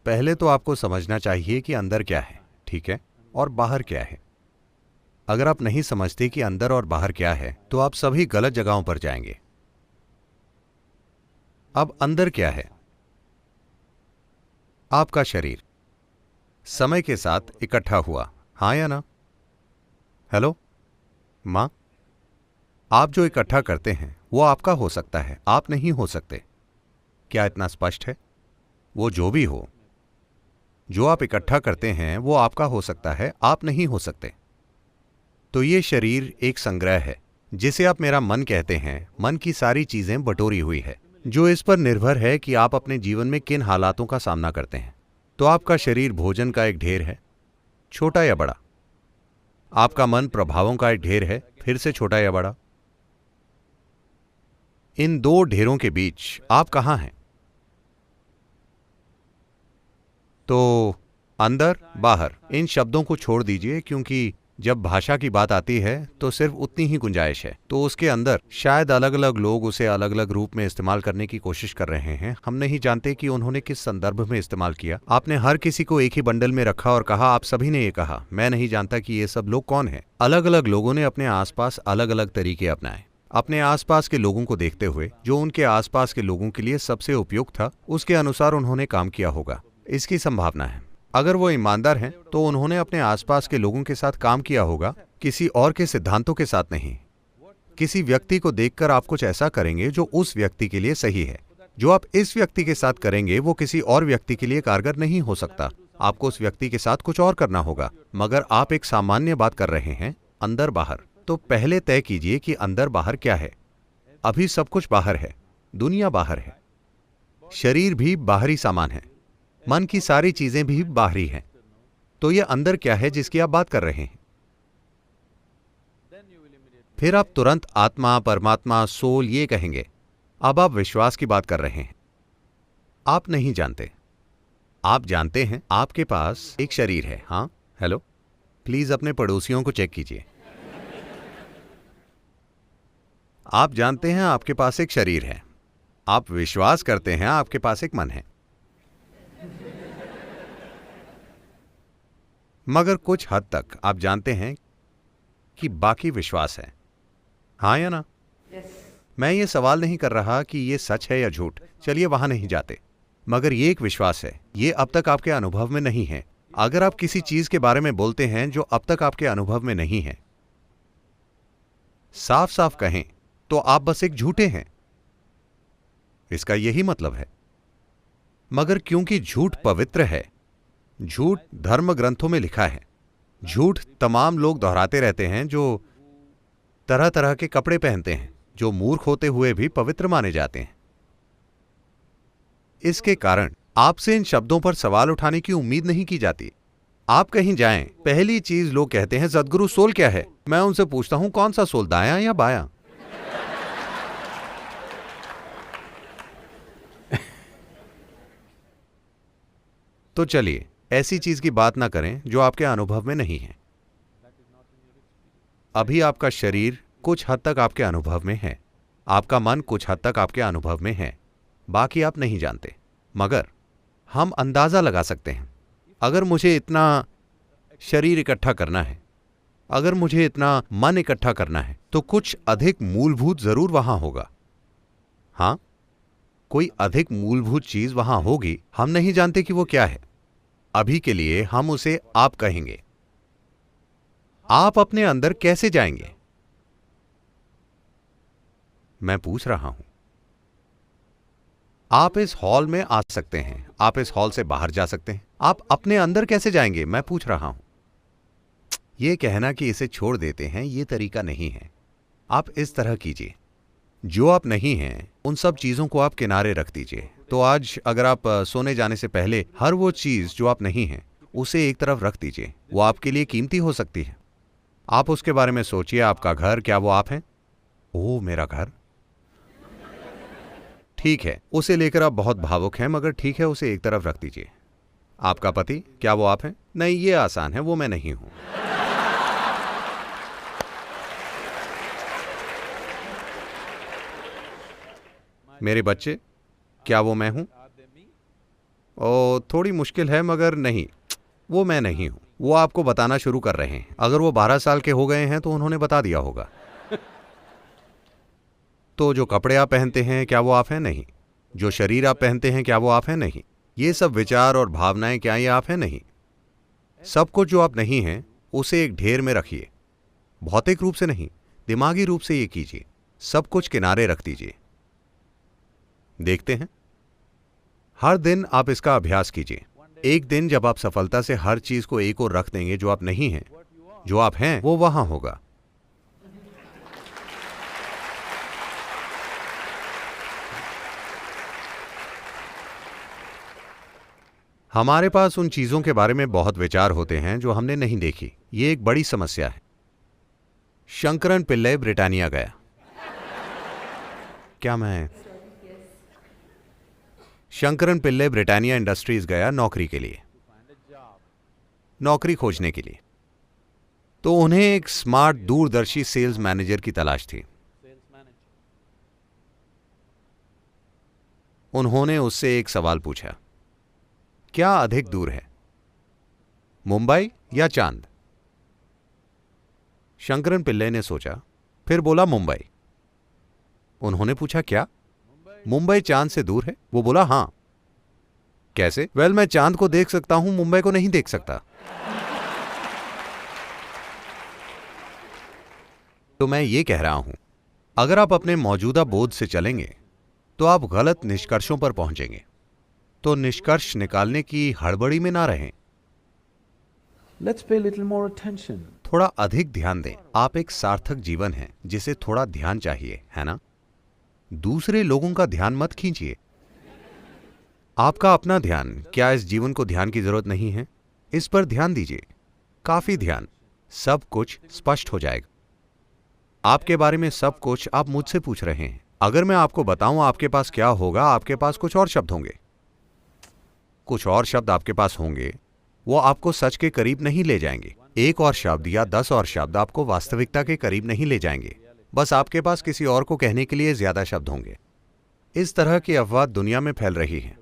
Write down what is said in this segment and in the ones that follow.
पहले तो आपको समझना चाहिए कि अंदर क्या है, ठीक है, और बाहर क्या है। अगर आप नहीं समझते कि अंदर और बाहर क्या है तो आप सभी गलत जगहों पर जाएंगे। अब अंदर क्या है? आपका शरीर समय के साथ इकट्ठा हुआ, हाँ या ना? हेलो मां, आप जो इकट्ठा करते हैं वो आपका हो सकता है, आप नहीं हो सकते। क्या इतना स्पष्ट है? वो जो भी हो, जो आप इकट्ठा करते हैं वो आपका हो सकता है, आप नहीं हो सकते। तो ये शरीर एक संग्रह है जिसे आप मेरा मन कहते हैं। मन की सारी चीजें बटोरी हुई है जो इस पर निर्भर है कि आप अपने जीवन में किन हालातों का सामना करते हैं। तो आपका शरीर भोजन का एक ढेर है, छोटा या बड़ा। आपका मन प्रभावों का एक ढेर है, फिर से छोटा या बड़ा। इन दो ढेरों के बीच आप कहां हैं? तो अंदर बाहर इन शब्दों को छोड़ दीजिए, क्योंकि जब भाषा की बात आती है तो सिर्फ उतनी ही गुंजाइश है। तो उसके अंदर शायद अलग अलग लोग उसे अलग अलग रूप में इस्तेमाल करने की कोशिश कर रहे हैं। हम नहीं जानते कि उन्होंने किस संदर्भ में इस्तेमाल किया। आपने हर किसी को एक ही बंडल में रखा और कहा, आप सभी ने ये कहा। मैं नहीं जानता कि ये सब लोग कौन हैं। अलग अलग लोगों ने अपने आसपास अलग अलग तरीके अपनाए। अपने आसपास के लोगों को देखते हुए जो उनके आसपास के लोगों के लिए सबसे उपयुक्त था, उसके अनुसार उन्होंने काम किया होगा। इसकी संभावना है। अगर वो ईमानदार हैं तो उन्होंने अपने आसपास के लोगों के साथ काम किया होगा, किसी और के सिद्धांतों के साथ नहीं। किसी व्यक्ति को देखकर आप कुछ ऐसा करेंगे जो उस व्यक्ति के लिए सही है। जो आप इस व्यक्ति के साथ करेंगे वो किसी और व्यक्ति के लिए कारगर नहीं हो सकता। आपको उस व्यक्ति के साथ कुछ और करना होगा। मगर आप एक सामान्य बात कर रहे हैं, अंदर बाहर। तो पहले तय कीजिए कि अंदर बाहर क्या है। अभी सब कुछ बाहर है, दुनिया बाहर है, शरीर भी बाहरी सामान है, मन की सारी चीजें भी बाहरी हैं। तो यह अंदर क्या है जिसकी आप बात कर रहे हैं? फिर आप तुरंत आत्मा, परमात्मा, सोल ये कहेंगे। अब आप विश्वास की बात कर रहे हैं। आप नहीं जानते। आप जानते हैं आपके पास एक शरीर है। हाँ, हेलो, प्लीज अपने पड़ोसियों को चेक कीजिए। आप जानते हैं आपके पास एक शरीर है। आप विश्वास करते हैं आपके पास एक मन है। मगर कुछ हद तक आप जानते हैं कि बाकी विश्वास है, हाँ या ना? मैं ये सवाल नहीं कर रहा कि ये सच है या झूठ, चलिए वहां नहीं जाते। मगर ये एक विश्वास है, ये अब तक आपके अनुभव में नहीं है। अगर आप किसी चीज के बारे में बोलते हैं जो अब तक आपके अनुभव में नहीं है, साफ साफ कहें तो आप बस एक झूठे हैं। इसका यही मतलब है। मगर क्योंकि झूठ पवित्र है, झूठ धर्म ग्रंथों में लिखा है, झूठ तमाम लोग दोहराते रहते हैं जो तरह तरह के कपड़े पहनते हैं, जो मूर्ख होते हुए भी पवित्र माने जाते हैं। इसके कारण आपसे इन शब्दों पर सवाल उठाने की उम्मीद नहीं की जाती। आप कहीं जाएं, पहली चीज लोग कहते हैं, सदगुरु सोल क्या है? मैं उनसे पूछता हूं, कौन सा सोल, दायां या बायां? तो चलिए ऐसी चीज की बात ना करें जो आपके अनुभव में नहीं है। अभी आपका शरीर कुछ हद तक आपके अनुभव में है, आपका मन कुछ हद तक आपके अनुभव में है, बाकी आप नहीं जानते। मगर हम अंदाजा लगा सकते हैं। अगर मुझे इतना शरीर इकट्ठा करना है, अगर मुझे इतना मन इकट्ठा करना है, तो कुछ अधिक मूलभूत जरूर वहां होगा। हां, कोई अधिक मूलभूत चीज वहां होगी, हम नहीं जानते कि वो क्या है। अभी के लिए हम उसे आप कहेंगे। आप अपने अंदर कैसे जाएंगे? मैं पूछ रहा हूं। आप इस हॉल में आ सकते हैं, आप इस हॉल से बाहर जा सकते हैं, आप अपने अंदर कैसे जाएंगे? मैं पूछ रहा हूं। यह कहना कि इसे छोड़ देते हैं, यह तरीका नहीं है। आप इस तरह कीजिए, जो आप नहीं हैं उन सब चीजों को आप किनारे रख दीजिए। तो आज अगर आप सोने जाने से पहले हर वो चीज जो आप नहीं हैं उसे एक तरफ रख दीजिए। वो आपके लिए कीमती हो सकती है। आप उसके बारे में सोचिए। आपका घर, क्या वो आप हैं? ओह, मेरा घर, ठीक है, उसे लेकर आप बहुत भावुक हैं, मगर ठीक है, उसे एक तरफ रख दीजिए। आपका पति, क्या वो आप हैं? नहीं, ये आसान है, वो मैं नहीं हूं। मेरे बच्चे, क्या वो मैं हूं? ओ थोड़ी मुश्किल है, मगर नहीं, वो मैं नहीं हूं। वो आपको बताना शुरू कर रहे हैं। अगर वो 12 साल के हो गए हैं तो उन्होंने बता दिया होगा। तो जो कपड़े आप पहनते हैं, क्या वो आप हैं? नहीं। जो शरीर आप पहनते हैं, क्या वो आप हैं? नहीं। ये सब विचार और भावनाएं, क्या ये आप हैं? नहीं। सब कुछ जो आप नहीं हैं, उसे एक ढेर में रखिए। भौतिक रूप से नहीं, दिमागी रूप से ये कीजिए। सब कुछ किनारे रख दीजिए। देखते हैं, हर दिन आप इसका अभ्यास कीजिए। एक दिन जब आप सफलता से हर चीज को एक ओर रख देंगे, जो आप नहीं हैं, जो आप हैं वो वहां होगा। हमारे पास उन चीजों के बारे में बहुत विचार होते हैं जो हमने नहीं देखी। ये एक बड़ी समस्या है। शंकरन पिल्लई ब्रिटानिया गया। क्या मैं शंकरन पिल्लई ब्रिटानिया इंडस्ट्रीज गया नौकरी के लिए, नौकरी खोजने के लिए। तो उन्हें एक स्मार्ट दूरदर्शी सेल्स मैनेजर की तलाश थी। उन्होंने उससे एक सवाल पूछा, क्या अधिक दूर है, मुंबई या चांद? शंकरन पिल्लई ने सोचा, फिर बोला मुंबई। उन्होंने पूछा, क्या मुंबई चांद से दूर है? वो बोला, हां। कैसे? वेल, मैं चांद को देख सकता हूं, मुंबई को नहीं देख सकता। तो मैं ये कह रहा हूं, अगर आप अपने मौजूदा बोध से चलेंगे तो आप गलत निष्कर्षों पर पहुंचेंगे। तो निष्कर्ष निकालने की हड़बड़ी में ना रहें। Let's pay a little more attention. थोड़ा अधिक ध्यान दें। आप एक सार्थक जीवन है जिसे थोड़ा ध्यान चाहिए, है ना? दूसरे लोगों का ध्यान मत खींचिए। आपका अपना ध्यान। क्या इस जीवन को ध्यान की जरूरत नहीं है? इस पर ध्यान दीजिए, काफी ध्यान। सब कुछ स्पष्ट हो जाएगा। आपके बारे में सब कुछ आप मुझसे पूछ रहे हैं। अगर मैं आपको बताऊं आपके पास क्या होगा, आपके पास कुछ और शब्द होंगे। कुछ और शब्द आपके पास होंगे, वो आपको सच के करीब नहीं ले जाएंगे। एक और शब्द या 10 और शब्द आपको वास्तविकता के करीब नहीं ले जाएंगे। बस आपके पास किसी और को कहने के लिए ज्यादा शब्द होंगे। इस तरह की अफवाह दुनिया में फैल रही है।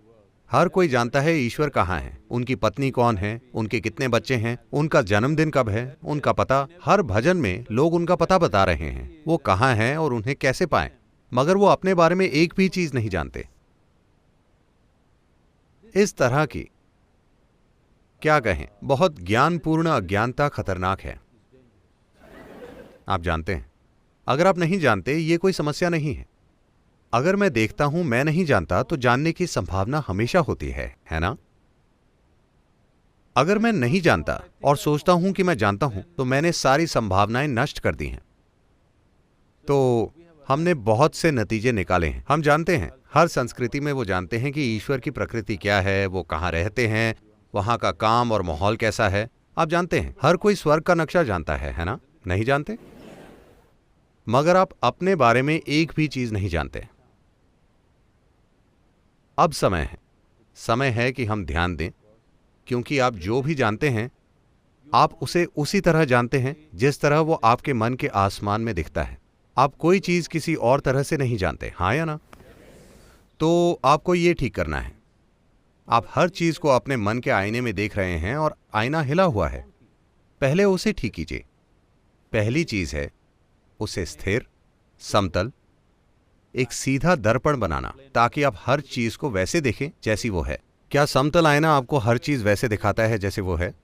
हर कोई जानता है ईश्वर कहाँ है, उनकी पत्नी कौन है, उनके कितने बच्चे हैं, उनका जन्मदिन कब है, उनका पता। हर भजन में लोग उनका पता बता रहे हैं, वो कहाँ हैं और उन्हें कैसे पाएं, मगर वो अपने बारे में एक भी चीज नहीं जानते। इस तरह की, क्या कहें, बहुत ज्ञानपूर्ण अज्ञानता खतरनाक है। आप जानते हैं, अगर आप नहीं जानते, ये कोई समस्या नहीं है। अगर मैं देखता हूं मैं नहीं जानता, तो जानने की संभावना हमेशा होती है ना? अगर मैं नहीं जानता और सोचता हूं कि मैं जानता हूं, तो मैंने सारी संभावनाएं नष्ट कर दी हैं। तो हमने बहुत से नतीजे निकाले हैं। हम जानते हैं, हर संस्कृति में वो जानते हैं कि ईश्वर की प्रकृति क्या है, वो कहां रहते हैं, वहां का काम और माहौल कैसा है। आप जानते हैं, हर कोई स्वर्ग का नक्शा जानता है ना? नहीं जानते? मगर आप अपने बारे में एक भी चीज नहीं जानते। अब समय है कि हम ध्यान दें, क्योंकि आप जो भी जानते हैं, आप उसे उसी तरह जानते हैं जिस तरह वो आपके मन के आसमान में दिखता है। आप कोई चीज किसी और तरह से नहीं जानते, हाँ या ना? तो आपको ये ठीक करना है। आप हर चीज को अपने मन के आईने में देख रहे हैं और आईना हिला हुआ है। पहले उसे ठीक कीजिए। पहली चीज है उसे स्थिर, समतल, एक सीधा दर्पण बनाना, ताकि आप हर चीज को वैसे देखें जैसी वो है। क्या समतल आईना आपको हर चीज वैसे दिखाता है जैसे वो है?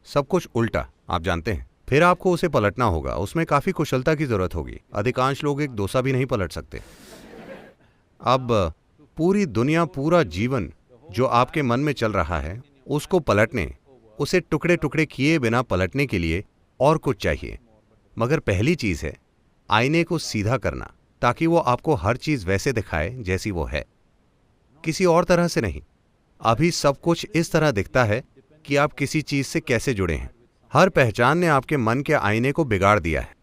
सब कुछ उल्टा, आप जानते हैं। फिर आपको उसे पलटना होगा। उसमें काफी कुशलता की जरूरत होगी। अधिकांश लोग एक डोसा भी नहीं पलट सकते। अब पूरी दुनिया, पूरा जीवन जो आपके मन में चल रहा है, उसको पलटने, उसे टुकड़े टुकड़े किए बिना पलटने के लिए और कुछ चाहिए। मगर पहली चीज है आईने को सीधा करना, ताकि वो आपको हर चीज वैसे दिखाए जैसी वो है, किसी और तरह से नहीं। अभी सब कुछ इस तरह दिखता है कि आप किसी चीज से कैसे जुड़े हैं। हर पहचान ने आपके मन के आईने को बिगाड़ दिया है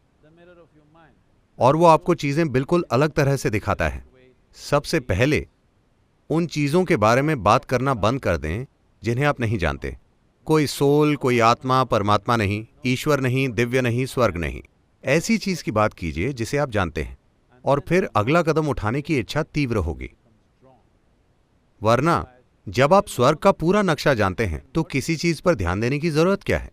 और वो आपको चीजें बिल्कुल अलग तरह से दिखाता है। सबसे पहले उन चीजों के बारे में बात करना बंद कर दें जिन्हें आप नहीं जानते। कोई सोल, कोई आत्मा, परमात्मा नहीं, ईश्वर नहीं, दिव्य नहीं, स्वर्ग नहीं। ऐसी चीज की बात कीजिए जिसे आप जानते हैं, और फिर अगला कदम उठाने की इच्छा तीव्र होगी। वरना जब आप स्वर्ग का पूरा नक्शा जानते हैं तो किसी चीज पर ध्यान देने की जरूरत क्या है?